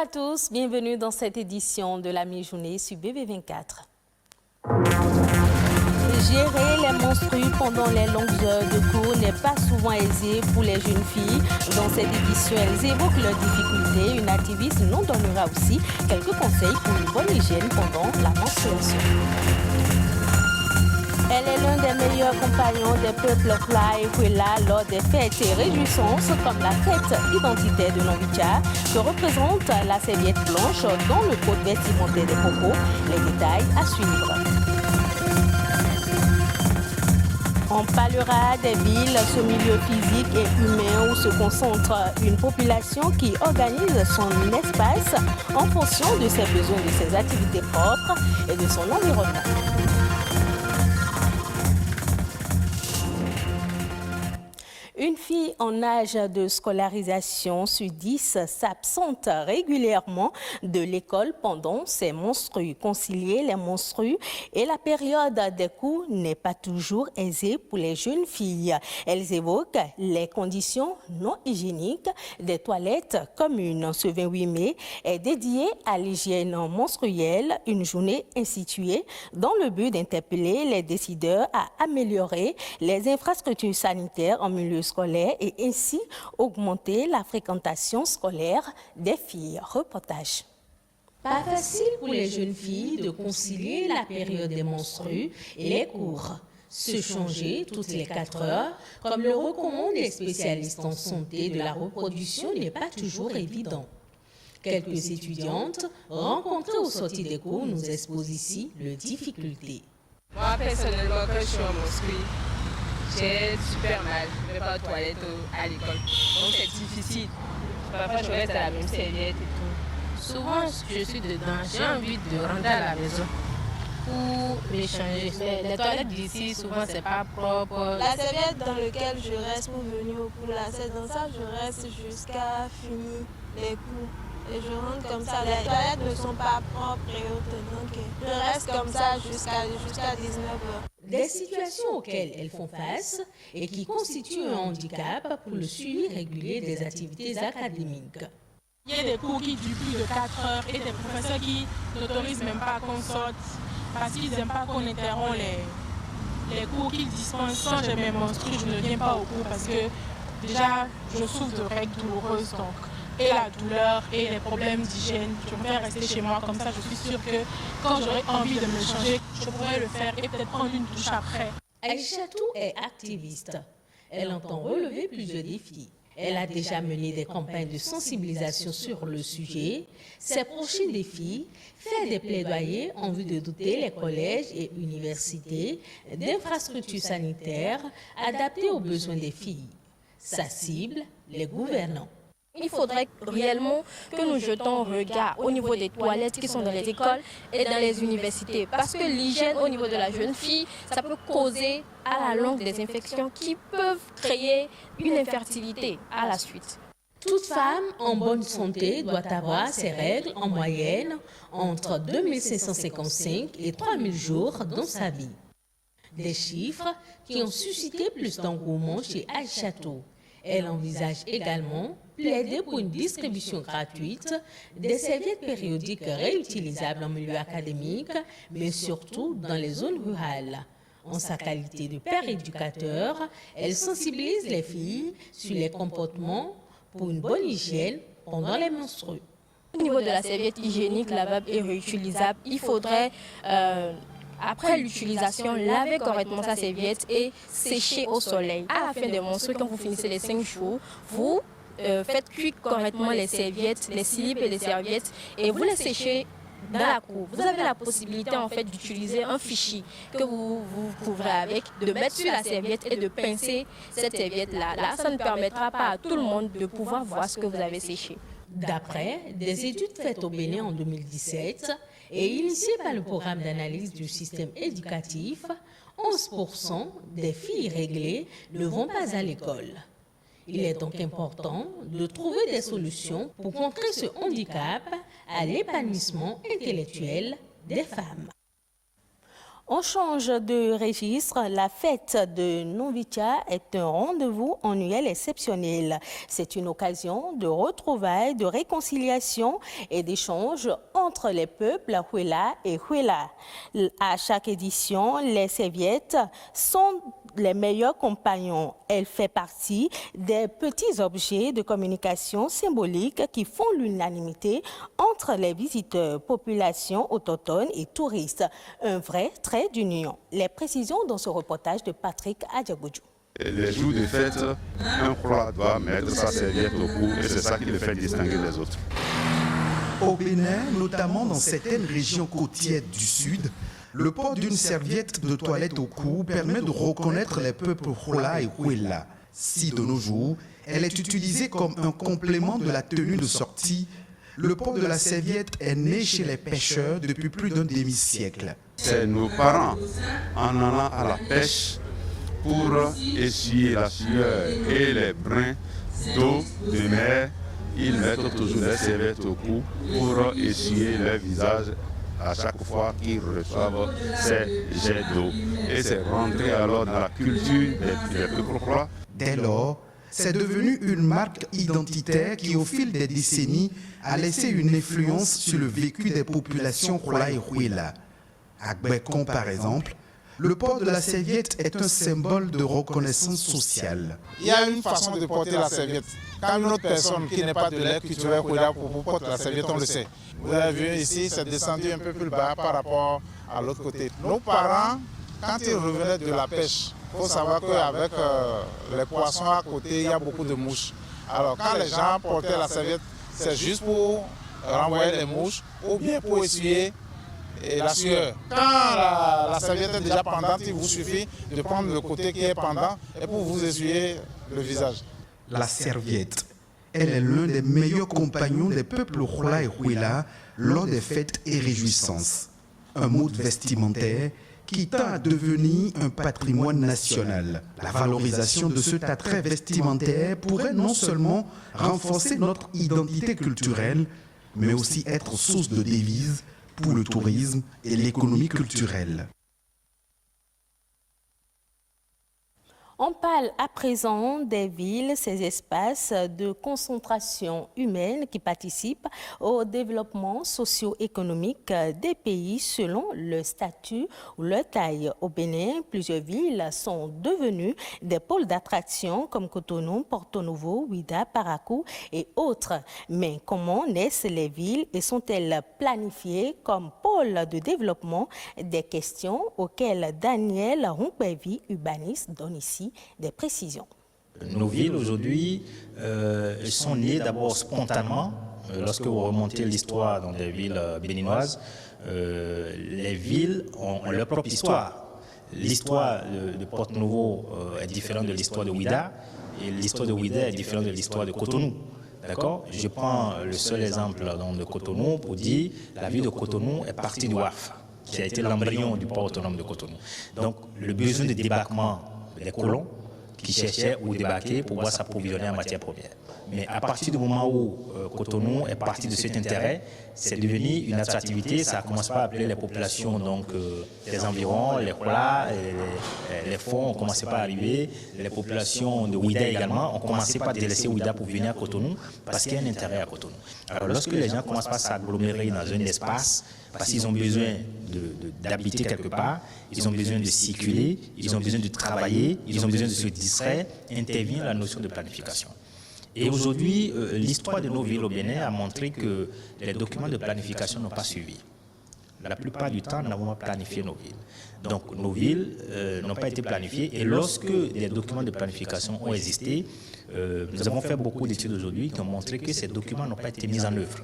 à tous, bienvenue dans cette édition de la mi-journée sur BB24. Gérer les menstrues pendant les longues heures de cours n'est pas souvent aisé pour les jeunes filles. Dans cette édition, elles évoquent leurs difficultés. Une activiste nous donnera aussi quelques conseils pour une bonne hygiène pendant la menstruation. Elle est l'un des meilleurs compagnons des peuples Fla et Kwela lors des fêtes et réjouissances comme la fête identitaire de Nonvicha que représente la serviette blanche dans le code vestimentaire des Cocos. Les détails à suivre. On parlera des villes, ce milieu physique et humain où se concentre une population qui organise son espace en fonction de ses besoins, de ses activités propres et de son environnement. Une fille en âge de scolarisation sur 10 s'absente régulièrement de l'école pendant ses menstrues. Concilier les menstrues et la période des cours n'est pas toujours aisé pour les jeunes filles. Elles évoquent les conditions non hygiéniques des toilettes communes. Ce 28 mai est dédié à l'hygiène menstruelle, une journée instituée dans le but d'interpeller les décideurs à améliorer les infrastructures sanitaires en milieu scolaire et ainsi augmenter la fréquentation scolaire des filles. Reportage. Pas facile pour les jeunes filles de concilier la période des menstrues et les cours. Se changer toutes les 4 heures, comme le recommandent les spécialistes en santé de la reproduction, n'est pas toujours évident. Quelques étudiantes rencontrées aux sorties des cours nous exposent ici leurs difficultés. Moi, personnellement, quand je suis en menstruée, j'ai super mal. Je ne vais pas aux toilettes à l'école. Donc c'est difficile. Parfois, je reste à la même serviette et tout. Souvent, je suis dedans. J'ai envie de rentrer à la maison pour m'échanger. Les toilettes d'ici, souvent, c'est pas propre. La serviette dans laquelle je reste pour venir au cours, c'est dans ça que je reste jusqu'à finir les cours. Et je rentre comme ça. Les toilettes ne sont pas propres et autres. Donc, je reste comme ça jusqu'à 19h. Des situations auxquelles elles font face et qui constituent un handicap pour le suivi régulier des activités académiques. Il y a des cours qui durent plus de 4 heures et des professeurs qui n'autorisent même pas qu'on sorte parce qu'ils n'aiment pas qu'on interrompt les cours qu'ils dispensent. Sans j'ai mes menstrues, je ne viens pas au cours parce que déjà je souffre de règles douloureuses. Donc, et la douleur et les problèmes d'hygiène, je préfère rester chez moi comme ça. Je suis sûre que quand j'aurai envie de me changer, je pourrai le faire et peut-être prendre une douche après. Aïchatou est activiste. Elle entend relever plusieurs défis. Elle a déjà mené des campagnes de sensibilisation sur le sujet. Ses prochains défis, faire des plaidoyers en vue de doter les collèges et universités d'infrastructures sanitaires adaptées aux besoins des filles. Sa cible, les gouvernants. Il faudrait réellement que nous jetons un regard au niveau des toilettes qui sont dans les écoles et dans les universités. Parce que l'hygiène au niveau de la jeune fille, ça peut causer à la longue des infections qui peuvent créer une infertilité à la suite. Toute femme en bonne santé doit avoir ses règles en moyenne entre 2555 et 3000 jours dans sa vie. Des chiffres qui ont suscité plus d'engouement chez Aïchatou. Elle envisage également plaider pour une distribution gratuite des serviettes périodiques réutilisables en milieu académique, mais surtout dans les zones rurales. En sa qualité de père éducateur, elle sensibilise les filles sur les comportements pour une bonne hygiène pendant les menstrues. Au niveau de la serviette hygiénique, lavable et réutilisable, il faudrait après l'utilisation, lavez correctement sa serviette et sécher au soleil. À la fin des menstrues, quand vous finissez les 5 jours, vous faites cuire correctement les serviettes, les slips et les serviettes et vous les séchez dans la cour. Vous avez la possibilité en fait d'utiliser un fichier que vous couvrez avec, de mettre sur la serviette et de pincer cette serviette-là. Là, ça ne permettra pas à tout le monde de pouvoir voir ce que vous avez séché. D'après des études faites au Bénin en 2017 et initiées par le programme d'analyse du système éducatif, 11% des filles réglées ne vont pas à l'école. Il est donc important de trouver des solutions pour contrer ce handicap à l'épanouissement intellectuel des femmes. On change de registre. La fête de Novitya est un rendez-vous annuel exceptionnel. C'est une occasion de retrouvailles, de réconciliation et d'échanges entre les peuples Hwela et Hwela. À chaque édition, les serviettes sont les meilleurs compagnons. Elle fait partie des petits objets de communication symboliques qui font l'unanimité entre les visiteurs, populations autochtones et touristes. Un vrai trait d'union. Les précisions dans ce reportage de Patrick Adjagoudjou. Les jours de fête, un roi doit mettre sa serviette au cou et c'est ça qui le fait distinguer des autres. Au Bénin, notamment dans certaines régions côtières du sud, le port d'une serviette de toilette au cou permet de reconnaître les peuples Hwela et Hwela. Si de nos jours, elle est utilisée comme un complément de la tenue de sortie, le port de la serviette est né chez les pêcheurs depuis plus d'un demi-siècle. C'est nos parents, en allant à la pêche, pour essuyer la sueur et les brins d'eau de mer, ils mettent toujours les serviettes au cou pour essuyer leur visage à chaque fois qu'ils reçoivent ces jets d'eau. Et c'est rentré alors dans la culture des peuples Hwela. Dès lors, c'est devenu une marque identitaire qui, au fil des décennies, a laissé une influence sur le vécu des populations Hwela et Hwela. À Gbekon, par exemple, le port de la serviette est un symbole de reconnaissance sociale. Il y a une façon de porter la serviette. Quand une autre personne qui n'est pas de l'air culturel Hwela porte la serviette, on le sait. Vous avez vu ici, c'est descendu un peu plus bas par rapport à l'autre côté. Nos parents, quand ils revenaient de la pêche, il faut savoir qu'avec les poissons à côté, il y a beaucoup de mouches. Alors quand les gens portaient la serviette, c'est juste pour renvoyer les mouches ou bien pour essuyer la sueur. Quand la serviette est déjà pendante, il vous suffit de prendre le côté qui est pendant et pour vous essuyer le visage. La serviette, elle est l'un des meilleurs compagnons des peuples Hwela et Hwela lors des fêtes et réjouissances. Un mode vestimentaire qui tend à devenir un patrimoine national. La valorisation de cet attrait vestimentaire pourrait non seulement renforcer notre identité culturelle, mais aussi être source de devises pour le tourisme et l'économie culturelle. On parle à présent des villes, ces espaces de concentration humaine qui participent au développement socio-économique des pays selon le statut ou leur taille. Au Bénin, plusieurs villes sont devenues des pôles d'attraction comme Cotonou, Porto Novo, Ouidah, Parakou et autres. Mais comment naissent les villes et sont-elles planifiées comme pôles de développement? Des questions auxquelles Daniel Rumpévi, urbaniste, donne ici des précisions. Nos villes aujourd'hui sont nées d'abord spontanément. Lorsque vous remontez l'histoire dans les villes béninoises, les villes ont leur propre histoire. L'histoire de Porto Novo est différente de l'histoire de Ouidah et l'histoire de Ouidah est différente de l'histoire de Cotonou. D'accord? Je prends le seul exemple de Cotonou pour dire que la ville de Cotonou est partie du WAF, qui a été l'embryon du port autonome de Cotonou. Donc le besoin de débarquement des colons qui cherchaient où débarquer pour pouvoir s'approvisionner en matières premières. Mais à partir du moment où Cotonou est parti de cet intérêt, c'est devenu une attractivité. Ça a commencé par appeler les populations des environs, les Hwela, les fonds ont commencé par arriver, les populations de Ouidah également ont commencé par délaisser Ouidah pour venir à Cotonou parce qu'il y a un intérêt à Cotonou. Alors lorsque les gens commencent par s'agglomérer dans un espace, parce qu'ils ont besoin d'habiter quelque part, ils ont besoin de circuler, ils ont besoin de travailler, ils ont besoin de se distraire, intervient la notion de planification. Et aujourd'hui, l'histoire de nos villes au Bénin a montré que les documents de planification n'ont pas suivi. La plupart du temps, nous n'avons pas planifié nos villes. Donc nos villes n'ont pas été planifiées et lorsque les documents de planification ont existé, nous avons fait beaucoup d'études aujourd'hui qui ont montré que ces documents n'ont pas été mis en œuvre.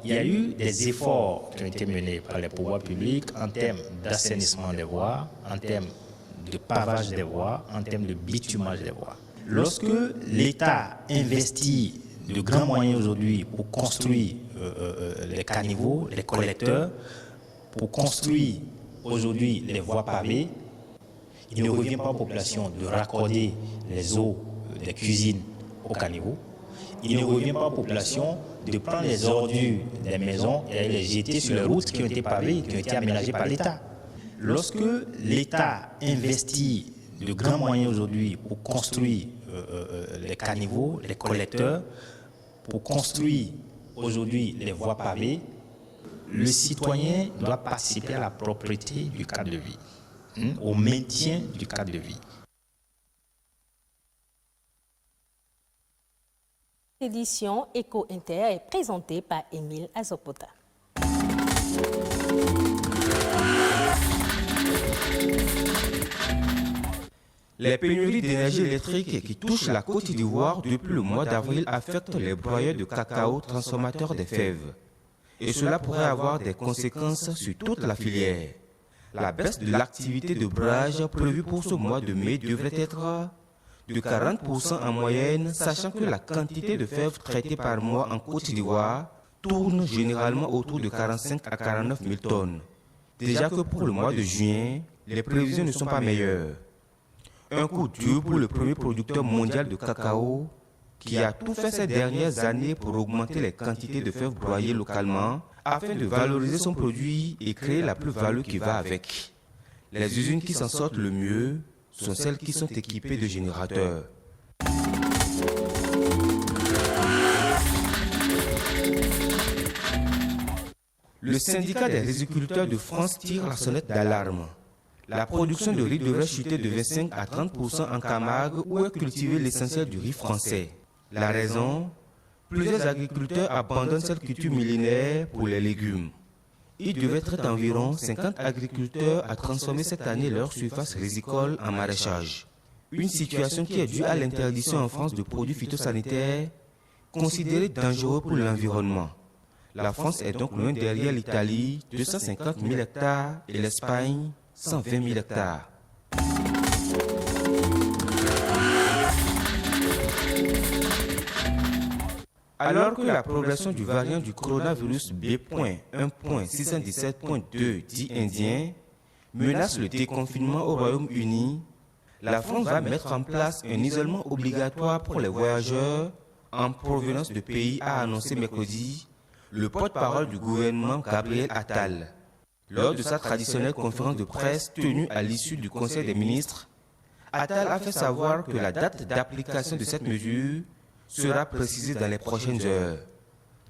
Il y a eu des efforts qui ont été menés par les pouvoirs publics en termes d'assainissement des voies, en termes de pavage des voies, en termes de bitumage des voies. Lorsque l'État investit de grands moyens aujourd'hui pour construire les caniveaux, les collecteurs, pour construire aujourd'hui les voies pavées, il ne revient pas aux populations de raccorder les eaux des cuisines aux caniveaux. Il ne revient pas aux populations de prendre les ordures des maisons et les jeter sur les routes qui ont été pavées, qui ont été aménagées par l'État. lorsque l'État investit de grands moyens aujourd'hui pour construire les caniveaux, les collecteurs, pour construire aujourd'hui les voies pavées, le citoyen doit participer à la propriété du cadre de vie, au maintien du cadre de vie. L'édition Éco-Inter est présentée par Émile Azopota. Les pénuries d'énergie électrique qui touchent la Côte d'Ivoire depuis le mois d'avril affectent les broyeurs de cacao transformateurs des fèves. Et cela pourrait avoir des conséquences sur toute la filière. La baisse de l'activité de broyage prévue pour ce mois de mai devrait être de 40% en moyenne, sachant que la quantité de fèves traitées par mois en Côte d'Ivoire tourne généralement autour de 45 à 49 000 tonnes. Déjà que pour le mois de juin, les prévisions ne sont pas meilleures. Un coup dur pour le premier producteur mondial de cacao qui a tout fait ces dernières années pour augmenter les quantités de fèves broyées localement afin de valoriser son produit et créer la plus-value qui va avec. Les usines qui s'en sortent le mieux sont celles qui sont équipées de générateurs. Le syndicat des riziculteurs de France tire la sonnette d'alarme. La production de riz devrait chuter de 25 à 30% en Camargue où est cultivé l'essentiel du riz français. La raison, plusieurs agriculteurs abandonnent cette culture millénaire pour les légumes. Il devait être environ 50 agriculteurs à transformer cette année leur surface rizicole en maraîchage. Une situation qui est due à l'interdiction en France de produits phytosanitaires considérés dangereux pour l'environnement. La France est donc loin derrière l'Italie, 250 000 hectares, et l'Espagne, 120 000 hectares. Alors que la progression du variant du coronavirus B.1.617.2 dit indien menace le déconfinement au Royaume-Uni, la France va mettre en place un isolement obligatoire pour les voyageurs en provenance de pays, a annoncé mercredi le porte-parole du gouvernement Gabriel Attal. Lors de sa traditionnelle conférence de presse tenue à l'issue du Conseil des ministres, Attal a fait savoir que la date d'application de cette mesure sera précisée dans les prochaines heures.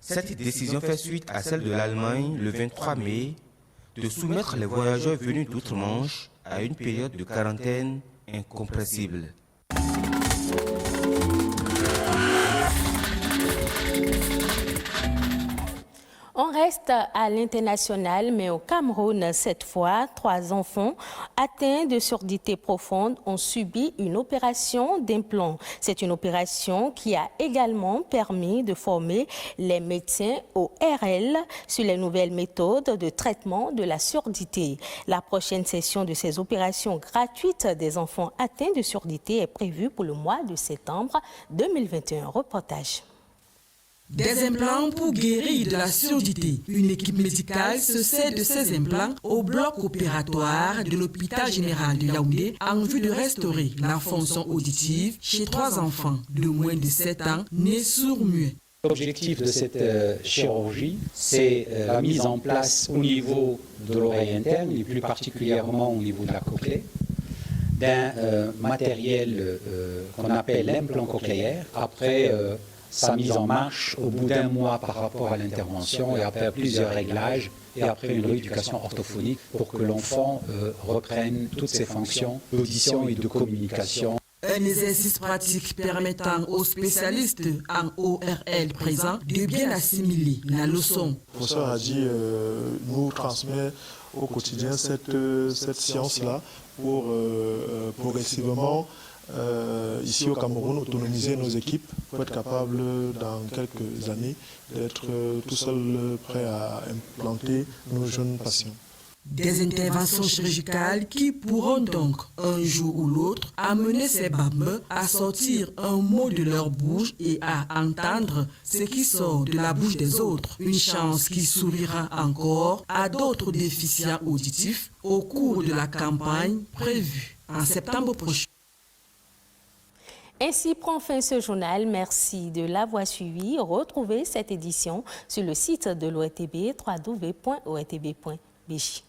Cette décision fait suite à celle de l'Allemagne le 23 mai de soumettre les voyageurs venus d'outre-Manche à une période de quarantaine incompressible. On reste à l'international, mais au Cameroun, cette fois, 3 enfants atteints de surdité profonde ont subi une opération d'implant. C'est une opération qui a également permis de former les médecins ORL sur les nouvelles méthodes de traitement de la surdité. La prochaine session de ces opérations gratuites des enfants atteints de surdité est prévue pour le mois de septembre 2021. Reportage. Des implants pour guérir de la surdité. Une équipe médicale se sert de ces implants au bloc opératoire de l'hôpital général de Yaoundé en vue de restaurer la fonction auditive chez 3 enfants de moins de 7 ans nés sourds-muets. L'objectif de cette chirurgie, c'est la mise en place au niveau de l'oreille interne, et plus particulièrement au niveau de la cochlée, d'un matériel qu'on appelle l'implant cochléaire. Après sa mise en marche au bout d'1 mois par rapport à l'intervention et après plusieurs réglages et après une rééducation orthophonique pour que l'enfant reprenne toutes ses fonctions d'audition et de communication. Un exercice pratique permettant aux spécialistes en ORL présents de bien assimiler la leçon. Le professeur Hadji nous transmet au quotidien cette science-là pour progressivement ici au Cameroun, autonomiser nos équipes pour être capables, dans quelques années, d'être tout seuls prêts à implanter nos jeunes patients. Des interventions chirurgicales qui pourront donc, un jour ou l'autre, amener ces babes à sortir un mot de leur bouche et à entendre ce qui sort de la bouche des autres. Une chance qui sourira encore à d'autres déficients auditifs au cours de la campagne prévue en septembre prochain. Ainsi prend fin ce journal. Merci de l'avoir suivi. Retrouvez cette édition sur le site de l'ORTB, www.ortb.bj.